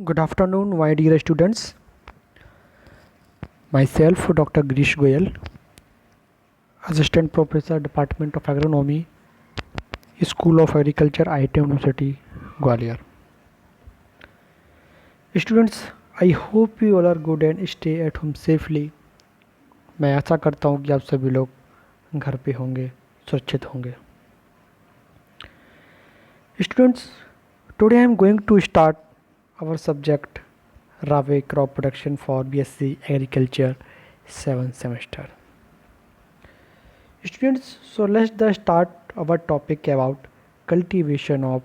Good afternoon, my dear students. Myself, Dr. Girish Goyal, Assistant Professor, Department of Agronomy, School of Agriculture, IIT University, Gwalior. Students, I hope you all are good and stay at home safely. मैं आशा करता हूँ कि आप सभी लोग घर पे होंगे, सुरक्षित होंगे. Students, today I am going to start our subject Rabi crop production for BSc Agriculture 7th semester. Students, so let's start our topic about cultivation of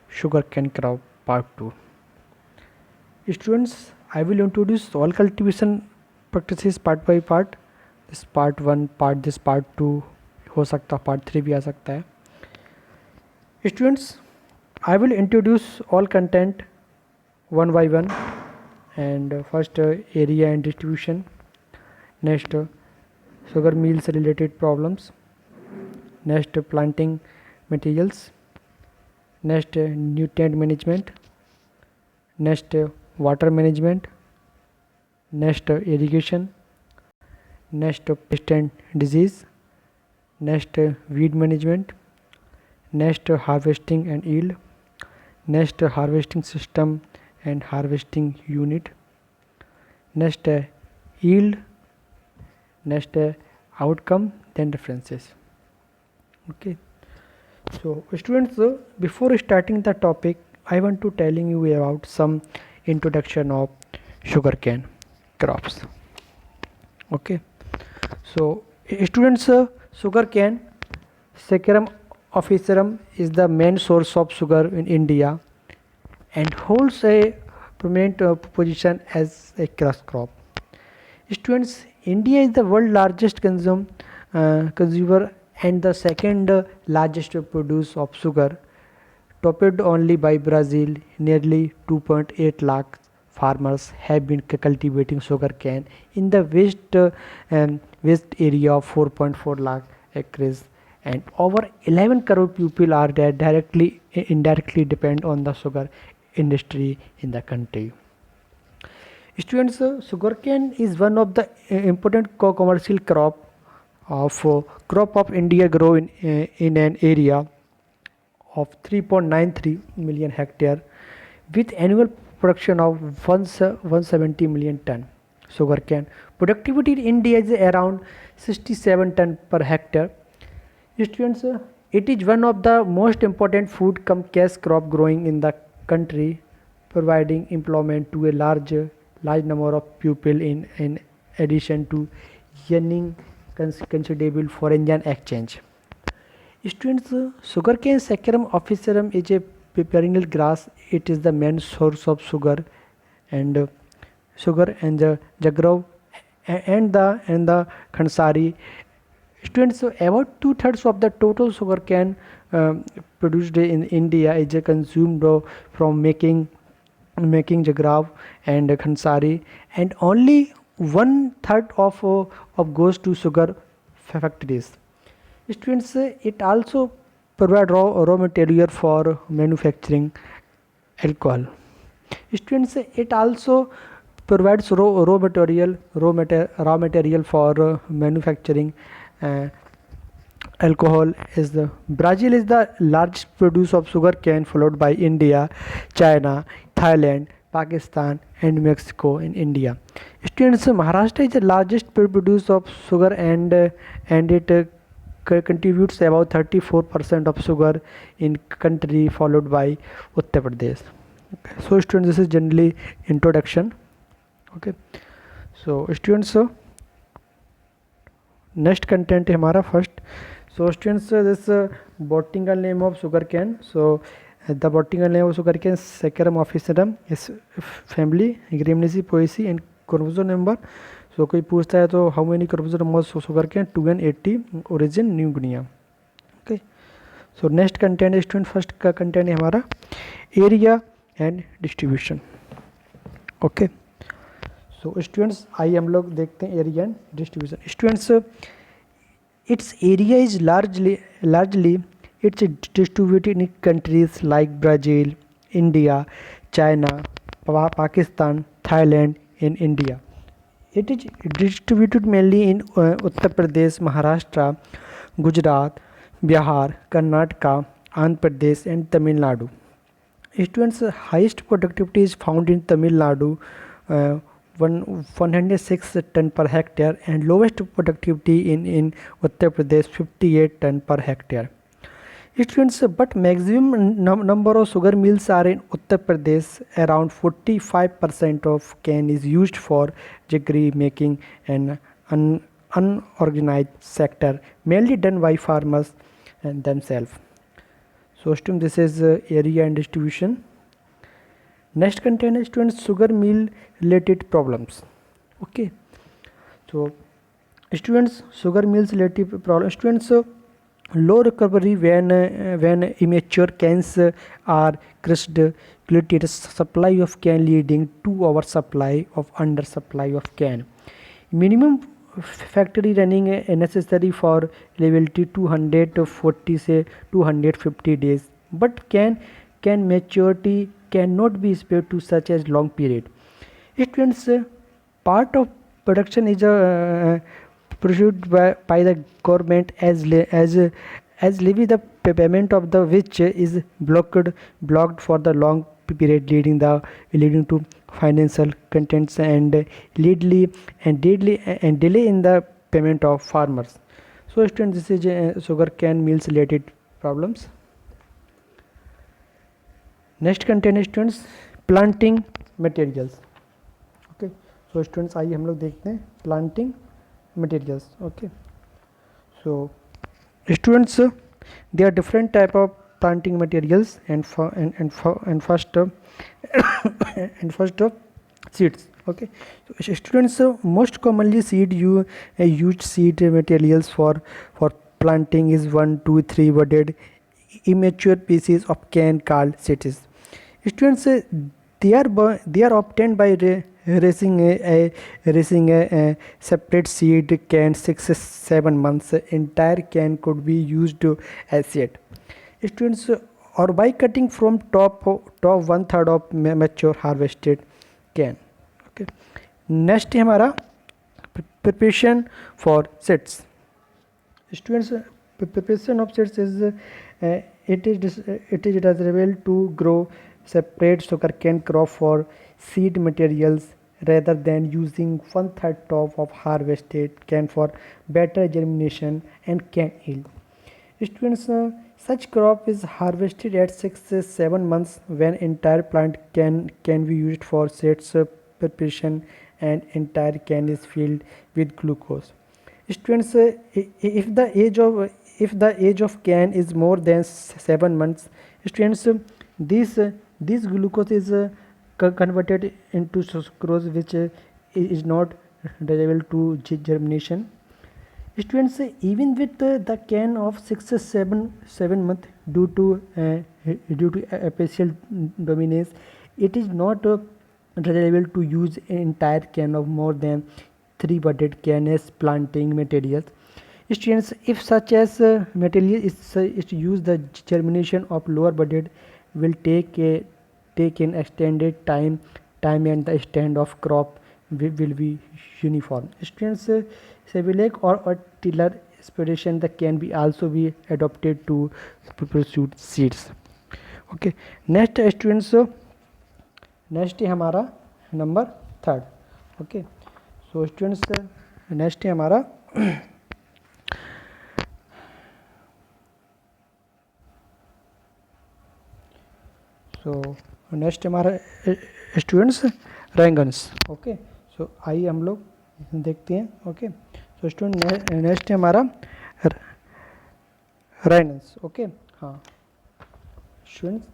sugarcane crop part 2. Students, I will introduce all cultivation practices part by part. This part 1, this part 2 हो सकता, part 3 भी आ सकता है. Students, I will introduce all content one by one, and first area and distribution, next sugar mills related problems, next planting materials, next nutrient management, next water management, next irrigation, next pest and disease, next weed management, next harvesting and yield, next harvesting system and harvesting unit, next yield, next outcome, then references. Okay, so students, before starting the topic, I want to telling you about some introduction of sugarcane crops. Okay, so students, sugarcane Saccharum officerum is the main source of sugar in India and holds a prominent position as a crop. Students, India is the world's largest consumer and the second largest producer of sugar, topped only by Brazil. Nearly 2.8 lakh farmers have been cultivating sugarcane in the west area of 4.4 lakh acres, and over 11 crore people are that directly indirectly depend on the sugar industry in the country. Students, sugarcane is one of the important commercial crop of India, grow in an area of 3.93 million hectare with annual production of 170 million ton. Sugarcane productivity in India is around 67 ton per hectare. Students, it is one of the most important food cum cash crop growing in the country, providing employment to a large number of people in addition to earning considerable foreign exchange. Students, sugarcane Saccharum officerum is a perennial grass. It is the main source of sugar and the jagrov and the khansari. Students, about 2/3 of the total sugarcane produced in India is consumed from making jagrav and khansari, and only 1/3 of goes to sugar factories. Students, it also provide raw material for manufacturing alcohol. Students, it also provides raw material for manufacturing alcohol. Brazil is the largest producer of sugarcane, followed by India, China, Thailand, Pakistan, and Mexico in India. Students, Maharashtra is the largest producer of sugar and it contributes about 34% of sugar in country, followed by Uttar Pradesh. Okay. So students, this is generally introduction. Okay, so students, next content है हमारा first. So students, this botanical name of sugarcane. So the botanical name of sugarcane Saccharum officerum is family Gramineaceae poaceae and chromosome number. So कोई पूछता है तो how many chromosome numbers of sugarcane? 280, origin New Guinea. Okay, so next content student, first का content है हमारा area and distribution. Okay, so students, आइए हम लोग देखते हैं area and distribution. Students, its area is largely it's distributed in countries like Brazil, India, China, Pakistan, Thailand, and India. It is distributed mainly in Uttar Pradesh, Maharashtra, Gujarat, Bihar, Karnataka, Andhra Pradesh, and Tamil Nadu. Students' highest productivity is found in Tamil Nadu, uh, 106 ton per hectare, and lowest productivity in Uttar Pradesh, 58 ton per hectare. Students, but maximum number of sugar mills are in Uttar Pradesh. Around 45% of cane is used for jaggery making and unorganized sector, mainly done by farmers and themselves. So students, this is area and distribution. Next content is students sugar mill related problems. Okay, so students sugar mills related problem. Students, low recovery when immature cans are crushed, created supply of can leading to oversupply of undersupply of can. Minimum factory running necessary for levelty 240 say 250 days, but can maturity cannot be spared to such as long period. Students, part of production is pursued by the government as levy, the payment of the which is blocked for the long period, leading to financial contents and delay in the payment of farmers. So students, this is sugar cane mills related problems. Next content है students planting materials. Okay, so students आइए हम लोग देखते हैं planting materials. Okay, so students there are different type of planting materials and first seeds. Okay, so students, most commonly used seed materials for planting is 1, 2, 3 budded immature pieces of cane called seeds. Students, they are obtained by raising a separate seed can 6-7 months. Entire can could be used as seed. Students, or by cutting from top 1/3 of mature harvested can. Okay, next है हमारा preparation for seeds. Students, preparation of seeds is it is desirable to grow separate sugarcane crop for seed materials rather than using 1/3 top of harvested can for better germination and cane yield. Students, such crop is harvested at 6-7 months when entire plant can be used for seeds preparation and entire can is filled with glucose. Students, if the age of can is more than 7 months, students, this glucose is converted into sucrose, which is not desirable to germination. Students, even with the can of 6-7 months due to apical dominance, it is not desirable to use entire can of more than 3 budded can as planting materials. Students, if such as material is used, the germination of lower budded will take an extended time and the stand of crop will be uniform. Students, Sevillec or tiller aspiration that can be also be adopted to pursue seeds. Okay, next students, next है हमारा number 3. Okay, so students, next है हमारा so next हमारा students रैंगन्स. Okay, सो आइए हम लोग देखते हैं. ओके, सो स्टूडेंट नेक्स्ट है हमारा रैंगन्स. ओके, हाँ students,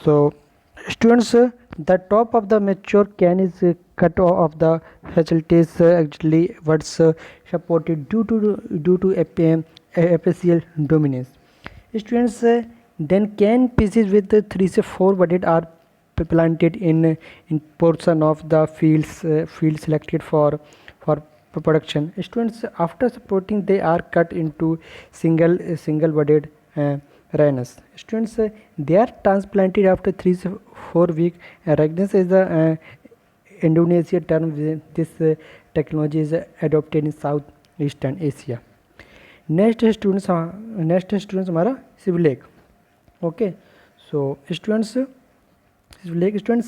so students, the top of the mature can is cut off the facilities actually what's supported due to apical dominance. Students, then can pieces with 3-4 budded are planted in portion of the field selected for production. Students, after supporting they are cut into single budded Rhinos. Students, they are transplanted after 3 to 4 weeks. Rhinos is the Indonesia term. This technology is adopted in Southeastern Asia. Next students हमारा civil lake. Okay, so students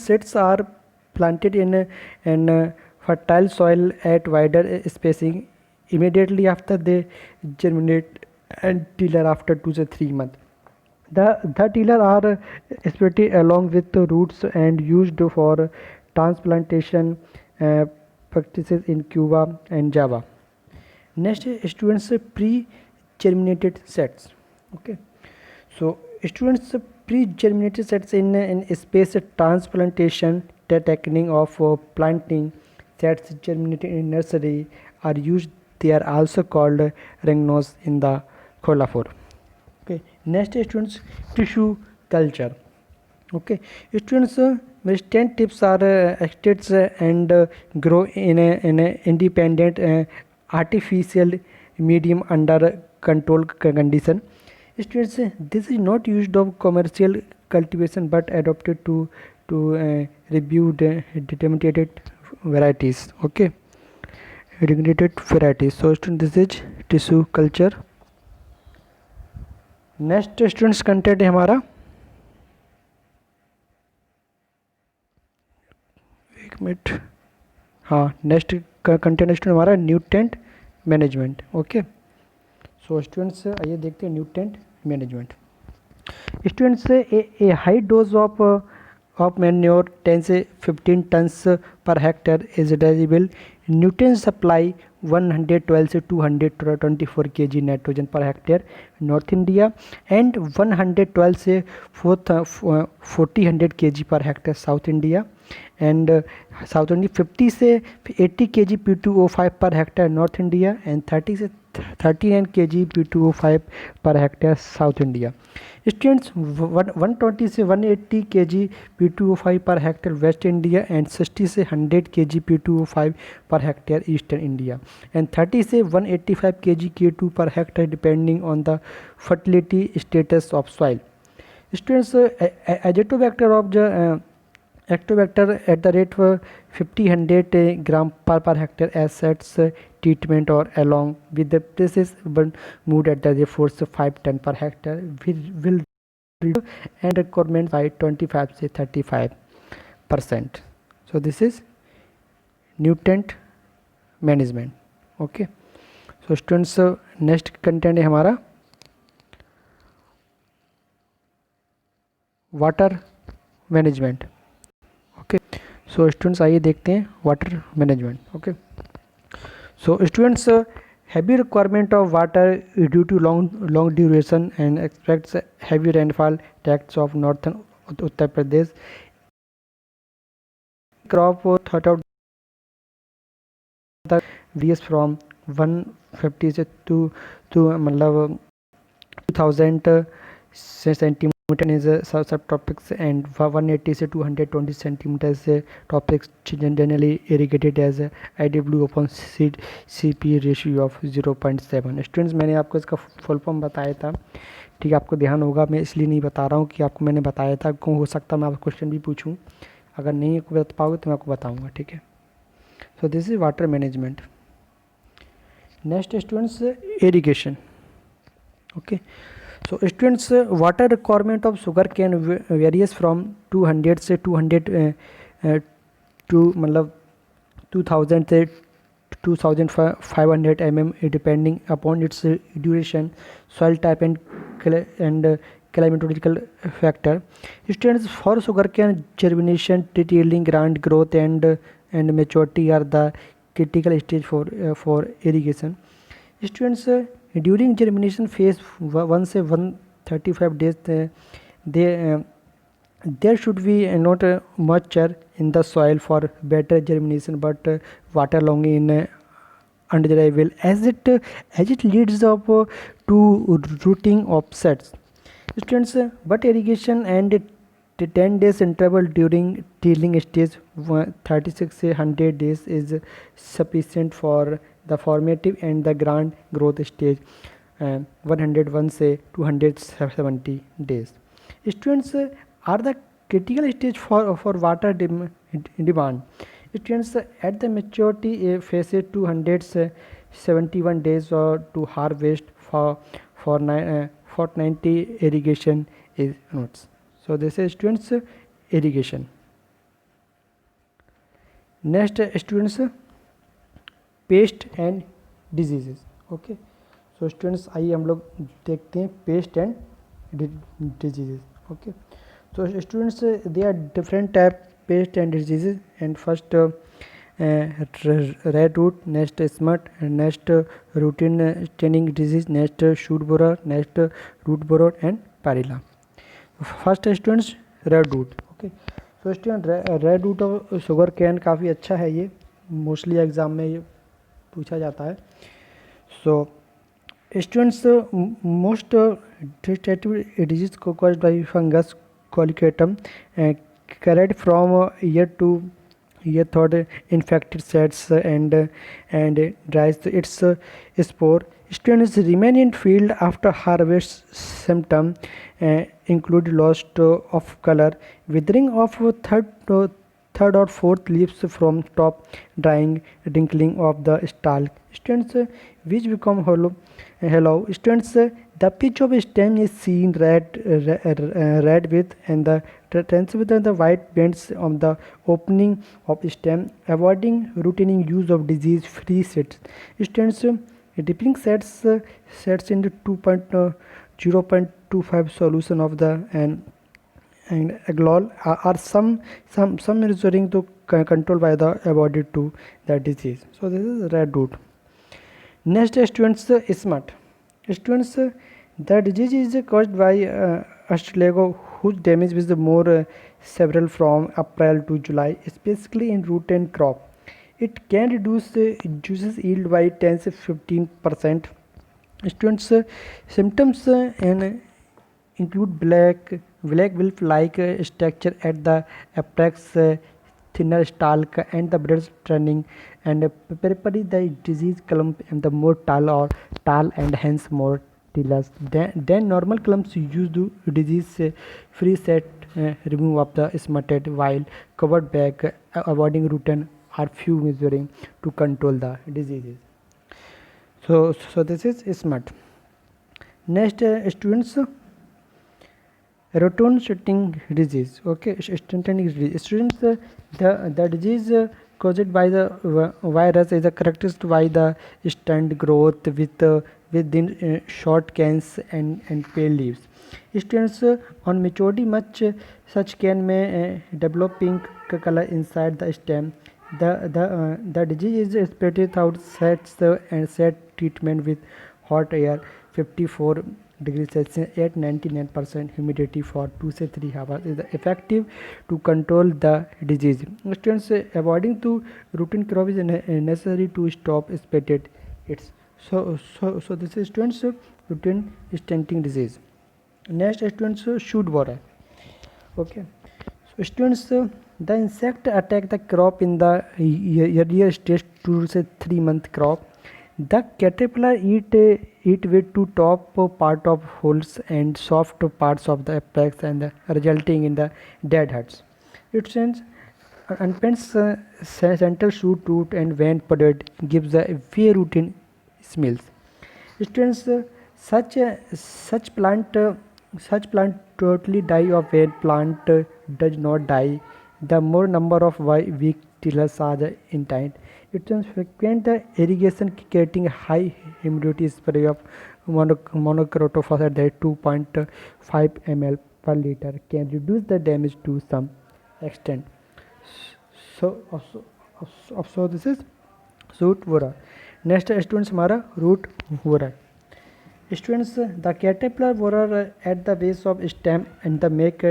seeds are planted in fertile soil at wider spacing immediately after they germinate and tiller after 2 to 3 months. The tiller are spread along with the roots and used for transplantation practices in Cuba and Java. Next, students pre-germinated sets. Okay, so students pre-germinated sets in space transplantation technique of planting sets germinated in nursery are used. They are also called ringnos in the colifor. Okay, next students, tissue culture. Okay, students, stand tips are extracted and grow in a independent artificial medium under controlled condition. Students, this is not used of commercial cultivation but adopted to review the determined varieties. Okay, determined varieties. So students, this is tissue culture. Next students content है हमारा, एक minute, हाँ, next content student हमारा nutrient management. Okay, so students आइए देखते हैं nutrient management. Students, A high dose of manure 10 से 15 turns per hectare is eligible. Nutrient supply 112 से 224 kg nitrogen per hectare north India and 112 से 40 kg per hectare south India and south India 50 से 80 kg P2O5 per hectare north India and 30 से 39 kg P2O5 per hectare south India. Students, 120 से 180 kg P2O5 per hectare waste India and 60 से 100 kg P2O5 per hectare eastern India and 30 से 185 kg K2 per hectare depending on the fertility status of soil. Students, azotobacter of the acetobacter at the rate 50-100 gram per hectare assets treatment or along with the places moved at the force 5 ton per hectare will reduce and requirement by 25 से 35%. So this is nutrient management. Okay, so students, next content है हमारा water management. Okay, so students आइए देखते हैं water management. Okay, so students, heavy requirement of water due to long duration and expects heavy rainfall tracts of northern Uttar Pradesh. Crop thought out the varies from 150 से to मतलब 2000 centimeter is subtropics and 180 से 220 centimeters tropics generally irrigated as IW upon CP ratio of 0.7. Students, मैंने आपको इसका full form बताया था, ठीक है, आपको ध्यान होगा, मैं इसलिए नहीं बता रहा हूँ कि आपको मैंने बताया था, क्यों हो सकता मैं आपको क्वेश्चन भी पूछूँ, अगर नहीं बता पाओगे तो मैं आपको बताऊँगा. ठीक है, so this is water management. Next students, irrigation. Okay, so students, water requirement of sugar cane varies from 200 से 200 to मतलब 2000 से 2500 mm depending upon its duration, soil type and climatological factor. Students, for sugar cane germination, detailing, ground growth and maturity are the critical stage for irrigation. Students, during germination phase 1 से 135 days there should be not moisture in the soil for better germination, but waterlogging in undesirable as it leads up to rooting of sets. Students, but irrigation and 10 days interval during tilling stage 36 से 100 days is sufficient for the formative and the grand growth stage. 101 से 270 days. Students are the critical stage for water demand. Students at the maturity phase 271 days to harvest for 90 irrigation is notes. So this is students irrigation. Next students paste and diseases. Okay, so students आइए हम लोग देखते हैं paste and diseases. Okay, so students they are different type pest and diseases, and first red root, next smut, next routine staining disease, next shoot borer, next root borer and parilla. First students red root. okay, so student red root of sugar cane काफ़ी अच्छा है, ये mostly exam में ये पूछा जाता है. so students most destructive disease caused by fungus collicatum carried from year to year third infected cells and dries its spore. Students remain in field after harvest. Symptom include loss of color, withering of third or fourth leaves from top, drying, wrinkling of the stalk. Students which become hollow. Students the pitch of stem is seen red with, and the trends with the white bands on the opening of stem, avoiding routine use of disease-free sets. Students dipping sets into 0.25 solution of the and agolol are some measuring to control by the avoided to the disease. So this is red root. Next students smut. Students the disease is caused by Astragalus, whose damage is more several from April to July, especially in root and crop. It can reduce juices yield by 10 to 15%. Students symptoms include black wolf-like structure at the apex, thinner stalk, and the breast turning, and periphery the disease clump and the more tall and hence more tillers. Then normal clumps use the disease free set remove of the smutted, while covered back avoiding routine are few measuring to control the diseases. So this is smut. Next students routine stunting disease. Okay, stunting disease. Students the disease caused by the virus is characterized by the stunt growth within short canes and pale leaves. Students on maturity much such cane may develop pink color inside the stem. The disease is spread out sets and set treatment with hot air 54 degrees Celsius at 99% humidity for 2 to 3 hours is effective to control the disease. Students avoiding to routine crop is necessary to stop spread its. So this is students routine stunting disease. Next students shoot borer. Okay, so students the insect attack the crop in the earlier stage 2 to 3 month crop. The caterpillar eat with to top part of holes and soft parts of the apex, and resulting in the dead heads. It sends unpens central shoot root, and when podded gives a very routine smells. Students such plant totally die of when plant does not die. The more number of weak tillers are the intact. It is frequent the irrigation getting high humidity spray of monocrotophos at 2.5 ml per liter can reduce the damage to some extent. So this is shoot borer. Next students हमारा root borer. Students the caterpillar borer at the base of stem and the make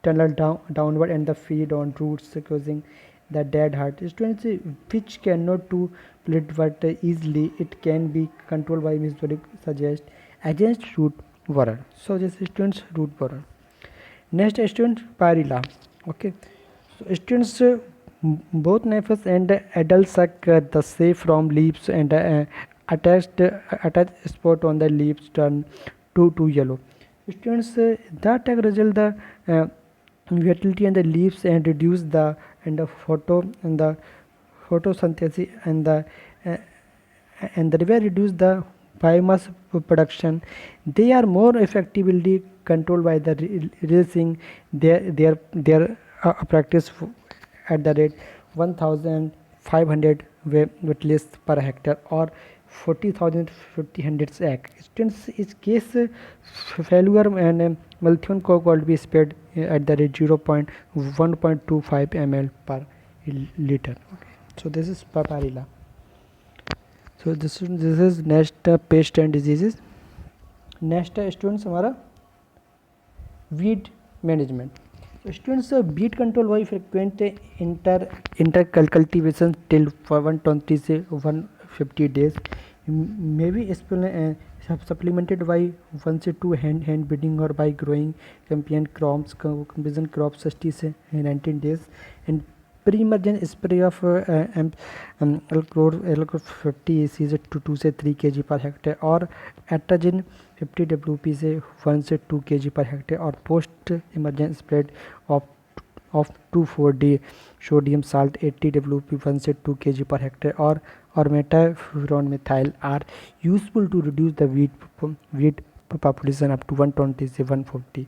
tunnel downward and the feed on roots causing the dead heart. Students which cannot do split but easily it can be controlled by measuring suggest against root borer. So this is students root borer. Next student parilla. Okay, so students both nymphs and adults suck the sap from leaves and attached spot on the leaves turn to yellow. Students, the attack result the vitality in the leaves and reduce the photosynthesis uh, and the river reduce the biomass production. They are more effectively controlled by the releasing their practice at the rate 1,500 wetlands per hectare or 40,000 acre. Students, is case failure and Malthion could be spread at the rate 0.1.25 ml per liter. Okay. So this is Paparilla. So this is next pest and diseases. Next students हमारा weed management. So students, weed control why frequent inter cultivation till 120 से 150 days may be supplemented by 1 से 2 hand breeding or by growing companion crops 60 से 19 days and pre-emergent spray of Alchlor 50 ACs to 2 से 3 kg per hectare और Atrazine 50 WP से 1 से 2 kg per hectare और post emergent spread of 2,4-D sodium salt 80 WP 1 से 2 kg per hectare or metafuron methyl are useful to reduce the weed population up to 120 से 140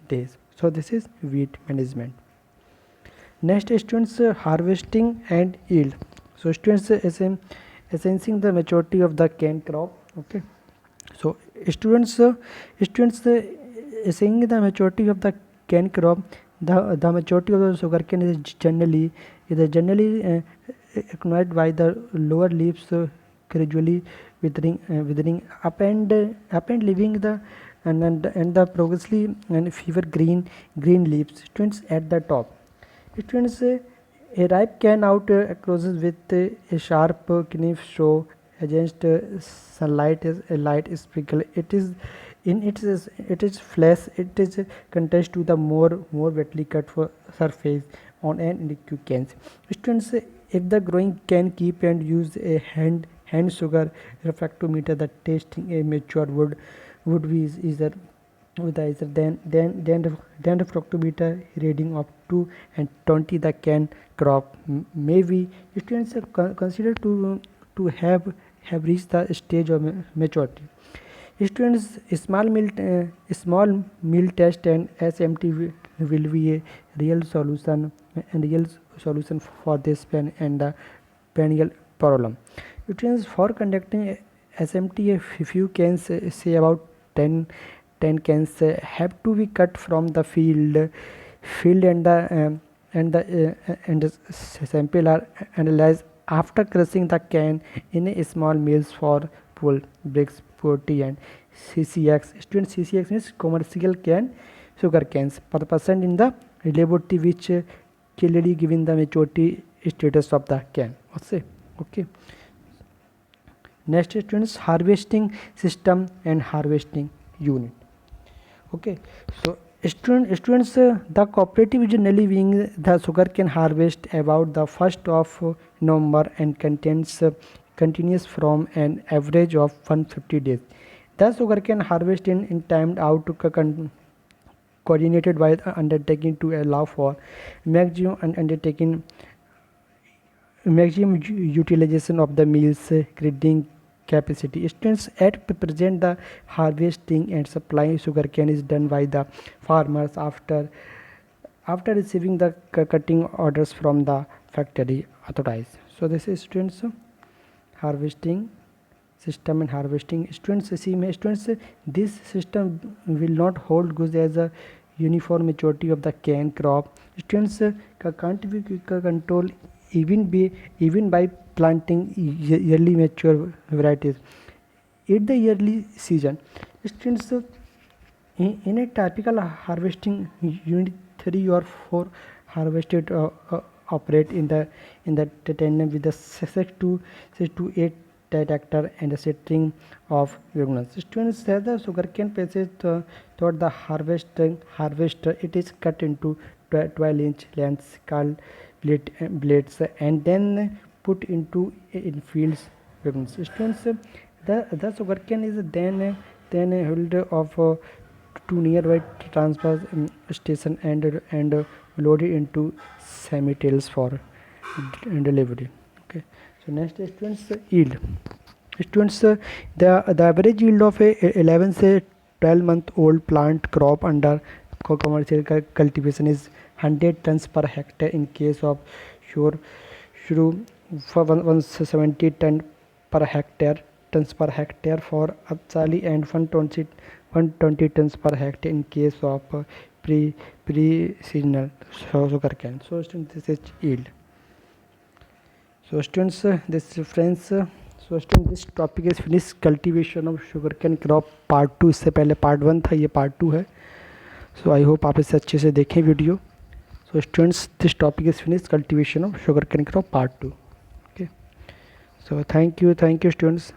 days. So this is weed management. Next students, harvesting and yield. So students, assessing the maturity of the cane crop. Okay. So students, assessing the maturity of the cane crop. The maturity of the sugarcane is generally acknowledged by the lower leaves gradually withering up and leaving the and the progressively and fewer green leaves. Students, at the top. Students, a ripe cane out closes with a sharp knife show against sunlight is a light sprinkle. It is flesh. It is contest to the more wetly cut surface on an individual canes. Students, if the growing can keep and use a hand sugar refractometer, the testing a mature would be easier with either then the fructometer reading up to and 20 the can crop may be students consider to have reached the stage of maturity. Students, small meal test and SMT will be a real solution for this pen and the perennial problem. Students, for conducting SMT, a few cans, say about 10 cans have to be cut from the field and the sample are analyzed after crushing the can in a small mills for pull bricks 40 and CCX. Student, CCX means commercial can sugar cans per percent in the laboratory which clearly given the maturity status of the can. Okay. Next students, harvesting system and harvesting unit. Okay, so students, the cooperative generally being the sugarcane harvest about the 1st of November and continues from an average of 150 days. The sugarcane harvest in timed out coordinated by the undertaking to allow for maximum utilization of the mill's grading capacity. Students, at present the harvesting and supplying sugarcane is done by the farmers after receiving the cutting orders from the factory authorized. So this is students, harvesting system and harvesting. Students, this system will not hold goods as a uniform maturity of the cane crop. Students, can't be control even by planting yearly mature varieties at the yearly season. Students, in a typical harvesting unit 3 or 4 harvested operate in the tandem with the 6 to 8 tractor and a setting of wagons. Students, as the sugarcane passes toward the harvester, it is cut into 12-inch lengths called blades and then put into in fields begins. Students, the sugarcane is then held of to nearby transfer station and loaded into semi-trails for delivery. Okay. So next, students, yield. Students, the average yield of a 11 say 12-month old plant crop under commercial cultivation is 100 tons per hectare in case of sure shrew for 170 tons per hectare for Apsali and 120 tons per hectare in case of pre-seasonal sugarcane. So students, this is yield. So students, so students, this topic is finished. Cultivation of sugar cane crop part 2. इससे पहले part 1 था, ये part 2 है. सो I hope आप इसे अच्छे से देखें video. So students, this topic is finish. Cultivation of sugar cane crop part 2. Okay. So thank you students.